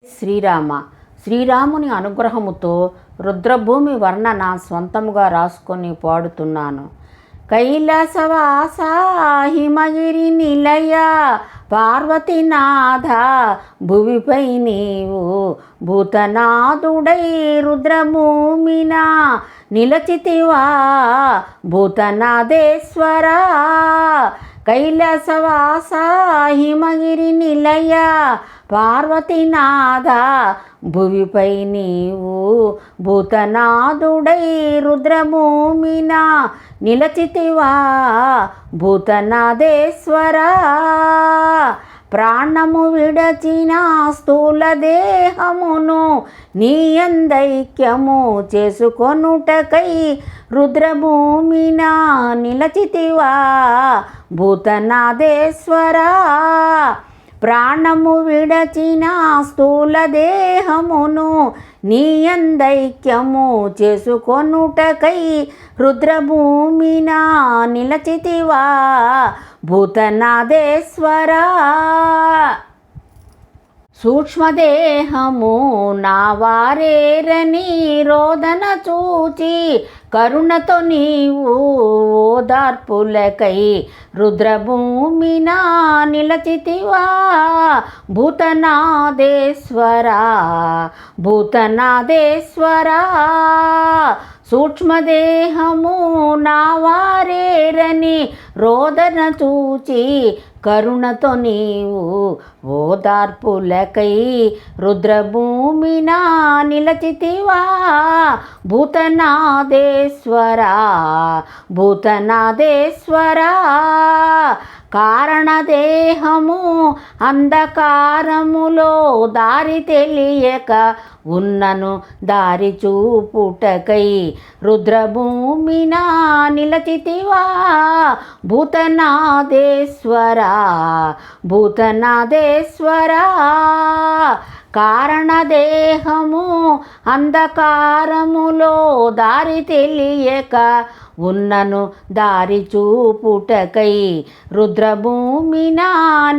శ్రీరామ శ్రీరాముని అనుగ్రహముతో రుద్రభూమి వర్ణన స్వంతముగా రాసుకొని పాడుతున్నాను. కైలాసవాస హిమగిరి నిలయ పార్వతీనాథ భువిపై నీవు భూతనాథుడై రుద్రభూమిన నిలచితివా భూతనాథేశ్వరా. కైలాసవాస హిమగిరి నిలయ పార్వతీనాథ భువిపై నీవు భూతనాథుడై రుద్రభూమిన నిలచితివా భూతనాథేశ్వరా. ప్రాణము విడచిన స్థూల దేహమును నీ అందైక్యము చేసుకొనుటకై రుద్రభూమిన నిలచితివా భూతనాథేశ్వరా. ప్రాణము విడచిన స్థూల దేహమును నీ అందైక్యము చేసుకొనుటకై రుద్రభూమిన నిలచితివా భూతనాథేశ్వరా. సూక్ష్మదేహము నా వారేరని రోదన చూచి కరుణతో నీవు ఓదార్పులకై రుద్రభూమిన నిలచితివా భూతనాథేశ్వరా భూతనాథేశ్వరా. సూక్ష్మదేహము నా వారేరని రోదన చూచి కరుణతో నీవు ఓదార్పులకై రుద్రభూమిన నిలచితివా భూతనాథేశ్వరా భూతనాథేశ్వరా. కారణదేహము అంధకారములో దారి తెలియక ఉన్నను దారి చూపుటకై రుద్రభూమిన నిలచితివా భూతనాథేశ్వరా భూతనాథేశ్వరా. కారణదేహము అంధకారములో దారి తెలియక ఉన్నను దారి చూపుటకై రుద్రభూమిన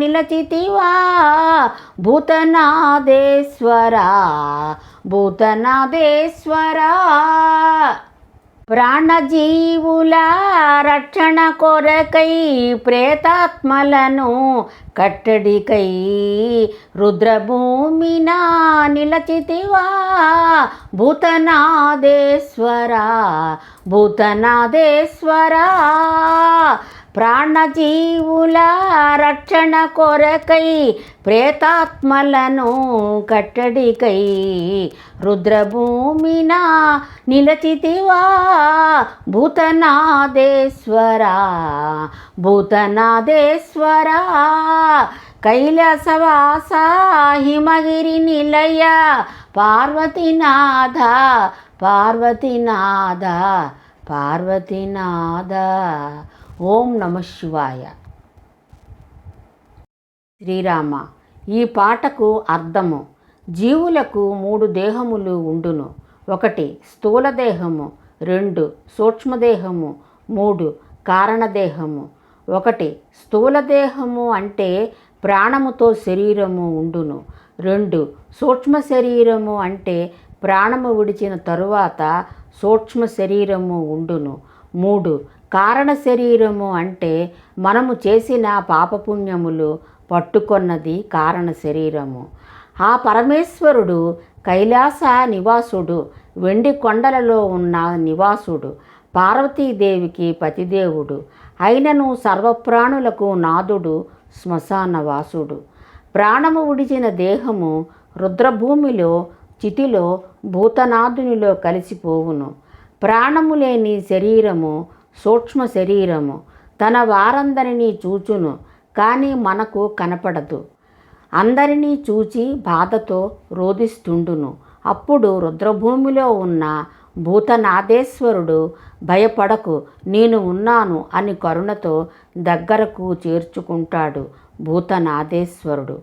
నిలచితివా భూతనాథేశ్వరా భూతనాథేశ్వరా. ప్రాణజీవుల రక్షణ కొరకై ప్రేతాత్మలను కట్టడికై రుద్రభూమిన నిలచితివా భూతనాథేశ్వరా భూతనాథేశ్వరా. ప్రాణజీవుల రక్షణ కొరకై ప్రేతాత్మలను కట్టడికై రుద్రభూమిన నిలచితివా భూతనాథేశ్వరా భూతనాథేశ్వరా. కైలాసవాస హిమగిరి నిలయ పార్వతీనాథ పార్వతీనాథ పార్వతీనాథ. ఓం నమః శివాయ. శ్రీరామ ఈ పాటకు అర్థము: జీవులకు 3 దేహములు ఉండును. 1 స్థూలదేహము, 2 సూక్ష్మదేహము, 3 కారణదేహము. 1 స్థూలదేహము అంటే ప్రాణముతో శరీరము ఉండును. 2 సూక్ష్మ శరీరము అంటే ప్రాణము విడిచిన తరువాత సూక్ష్మ శరీరము ఉండును. 3 కారణ శరీరము అంటే మనము చేసిన పాపపుణ్యములు పట్టుకొన్నది కారణ శరీరము. ఆ పరమేశ్వరుడు కైలాస నివాసుడు, వెండి కొండలలో ఉన్న నివాసుడు, పార్వతీదేవికి పతిదేవుడు, అయినను సర్వప్రాణులకు నాథుడు, శ్మశానవాసుడు. ప్రాణము విడిచిన దేహము రుద్రభూమిలో చితిలో భూతనాథునిలో కలిసిపోవును. ప్రాణము లేని శరీరము సూక్ష్మ శరీరము తన వారందరినీ చూచును, కానీ మనకు కనపడదు. అందరినీ చూచి బాధతో రోదిస్తుండును. అప్పుడు రుద్రభూమిలో ఉన్న భూతనాథేశ్వరుడు భయపడకు, నేను ఉన్నాను అని కరుణతో దగ్గరకు చేర్చుకుంటాడు భూతనాథేశ్వరుడు.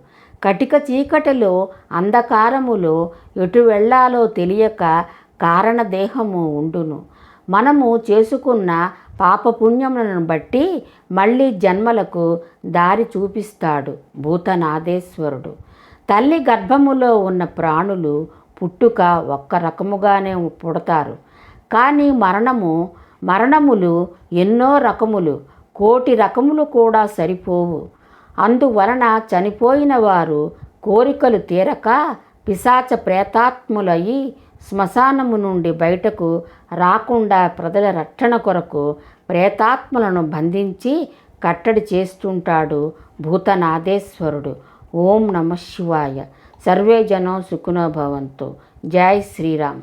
కటిక చీకటిలో అంధకారములో ఎటు వెళ్ళాలో తెలియక కారణదేహము ఉండును. మనము చేసుకున్న పాపపుణ్యములను బట్టి మళ్ళీ జన్మలకు దారి చూపిస్తాడు భూతనాథేశ్వరుడు. తల్లి గర్భములో ఉన్న ప్రాణులు పుట్టుక ఒక్క రకముగానే పుడతారు. కానీ మరణములు ఎన్నో రకములు, కోటి రకములు కూడా సరిపోవు. అందువలన చనిపోయిన వారు కోరికలు తీరక పిశాచ ప్రేతాత్ములయ్యి శ్మశానము నుండి బయటకు రాకుండా ప్రజల రక్షణ కొరకు ప్రేతాత్మలను బంధించి కట్టడి చేస్తుంటాడు భూతనాథేశ్వరుడు. ఓం నమ శివాయ. సర్వే జనో సుఖినో భవంతు. జై శ్రీరామ.